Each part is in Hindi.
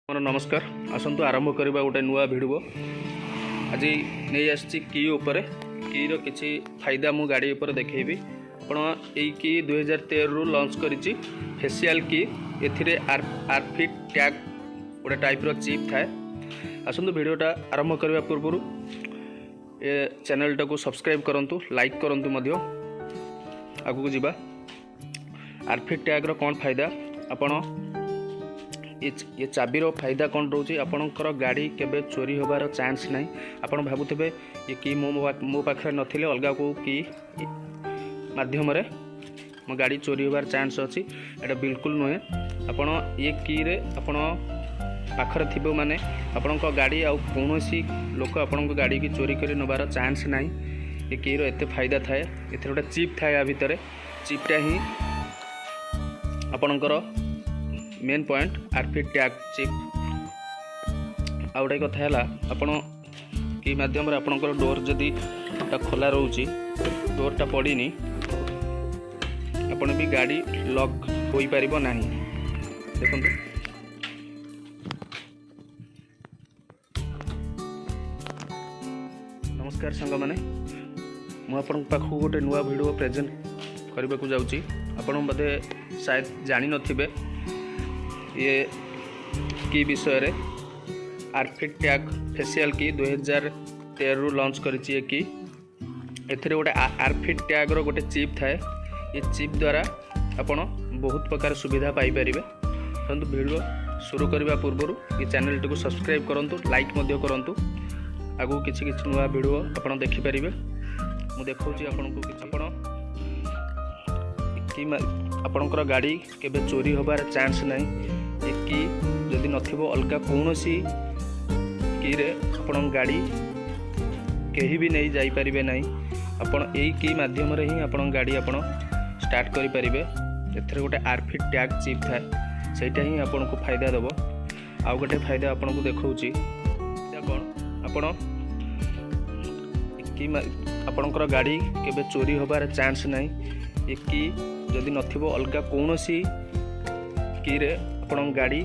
मोर नमस्कार। आसतु आरंभ करवा गोटे नुआ भिडियो। आज नहीं आसी की उपरे की रो किछि फायदा मु गाड़ी ऊपर देखैबी। आपण एई की 2013 रु लॉन्च करिछि फेशियल की। एथिरे आरफिट टैग गोटे टाइप रो चिप थाए। आसतु भिडियोटा आरंभ करवा पूर्व ए चैनल टाको सब्सक्राइब करंतु, लाइक करंतु मध्य आगु जीवा। आरफिट टैग रो कोन फायदा आपण ये चाबीर फायदा कौन रोचे आपणकर गाड़ी केबे चोरी होबार चांस नहीं। आपण भाबुथिबे ये की मो पाखरे नथिले अलगा को की माध्यम रे मो गाड़ी चोरी होबार चांस अछि। एटा बिल्कुल नुहे। आपण ये की रे आपण पाखरे थिबो माने आपणक गाड़ी आ कोनोसी लोक आपणक गाड़ी की चोरी करि नबार चांस नहीं। ये की रो एते फायदा थाए। एथे गोटे चिप थाए। आ भितरे चिपटा ही आपणकर मेन पॉइंट आरफिट टैग चिप। आ गोटे कथा है आपण कि माध्यम आपणकर डोर जदि खोला रोचे डोरटा पड़नी आपण भी गाड़ी लॉक हो पारिबो नाही। देखंतु नमस्कार संग माने मु आपन पाखु गोटे नुआ वीडियो प्रेजेंट करबा को जाउची। आपण बदे शायद जानि नथिबे ये की विषय रे आरफिट टैग फेशियल की 2013 रु लॉन्च करिछि। की एथिरे गोटे आरफिट टैग रो गोटे चिप थाए। ये चिप द्वारा आपण बहुत प्रकार सुविधा पाई परिबे। परंतु वीडियो शुरू करबा पूर्व ये चैनल टिको सब्सक्राइब करंतु, लाइक मध्य करंतु। आगु किछि किछि नुआ वीडियो आपण देखि परिबे। मु देखौछि आपन को किछि आपण की आपणकर गाड़ी केबे चोरी होबार चांस नहीं। की जदि नथिबो अलगा कोनोसी की रे आपण गाड़ी केही भी नहीं जाई परिबे नहीं। आपण एई की माध्यम रे ही आपण गाड़ी आपण स्टार्ट करि परिबे। एथरे गोटे आरफिट टैग चिप थाए। सेटा ही आपण को फायदा देबो। आ गोटे फायदा आपण को देखौछि कोन आपण की आपणकर गाड़ी केबे चोरी होबार चांस नहीं। ए की जदि नथिबो अलगा कोनोसी की रे आपण गाड़ी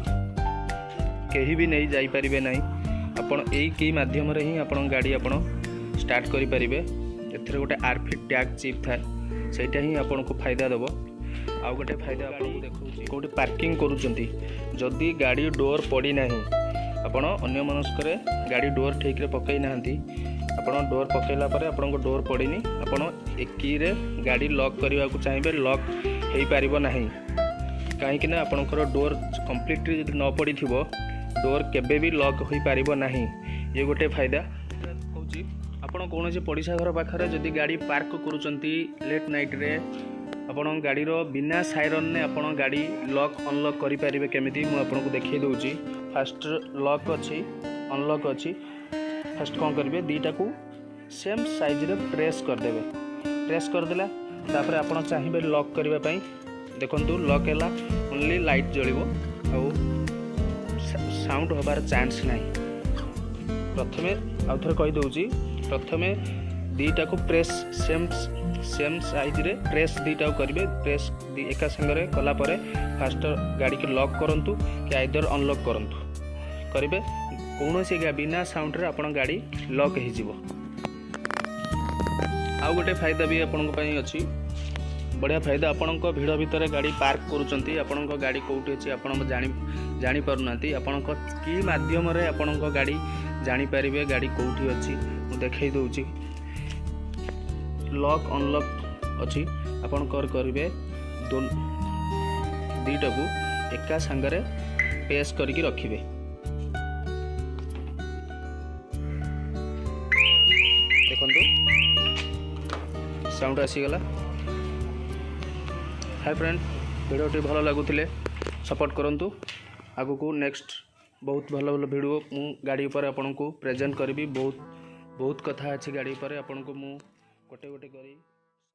केही भी नहीं जाई परिबे नहीं। आपण एई की माध्यम रे ही आपण गाड़ी आपण स्टार्ट करि परिबे। एथरे गोटे आरफिट टैग चिप थाए। सेटा ही आपण को फायदा देबो। आ गोटे फायदा आपण देखौछि कोठी पार्किंग करूचंती जदि गाड़ी डोर पड़ी नाही आपण अन्य मनस्करे गाड़ी डोर ठीक रे पकई नाहंती। आपण डोर पकेला परे आपण को डोर पड़ीनी आपण एक की रे गाड़ी लॉक करबा को चाहिबे लॉक हेई पारिबो नाही। कहीं ना आपणकर डोर कम्प्लीटली जब न पड़ी थी डोर केबे भी लॉक हो पारिबो नाही। ये गोटे फायदा होची। आपण कौन से पड़िशा घर पाखरे जदि गाड़ी पार्क करूचंती लेट नाइट रे आपण गाड़ी रो बिना साइरन ने आपण गाड़ी लॉक अनलॉक करि पारिबे केमिति मु आपण को देखै दउची। फास्ट लॉक अछि, अनलॉक अछि। फास्ट कोन करबे दीटा को सेम साइज रे प्रेस कर देबे। प्रेस कर देला तापर आपण चाहिबे लॉक करबा पई देखंतु लॉक हैला ओनली लाइट जळिबो आ साउंड होबार चांस नाही। प्रथमे आउथरे कहि दउची प्रथमे दीटा को प्रेस सेम साइज रे प्रेस दीटा करिवे। प्रेस एका संगरे कला परे फास्ट गाड़ी के लॉक करंतु कि आइदर अनलॉक करंतु करिवे। कोनोसी बिना साउंड रे आपण गाड़ी लॉक हे जिवो। आ गोटे फायदा भी आपन पई अछि। बढ़िया फायदा आपण भिड़ भितर गाड़ी पार्क करूचंती आपण गाड़ी कोठी अछि आपण जानी पारुनांती। आपण की माध्यम रे आपण गाड़ी जानी पारिबे गाड़ी कोठी अछि मु देखै दउची। लॉक अनलॉक अछि आपण करिवे दीटा को एका संगरे प्रेस करके रखिबे। देखंतु साउंड आसी गला। हाय फ्रेंड, वीडियो भल लगुले सपोर्ट करंतु। आगु को नेक्स्ट बहुत भल भल वीडियो मु गाड़ी पर आपन को प्रेजेंट करबी। बहुत कथा अछि गाड़ी पर आपन को मु गोटे गोटे करी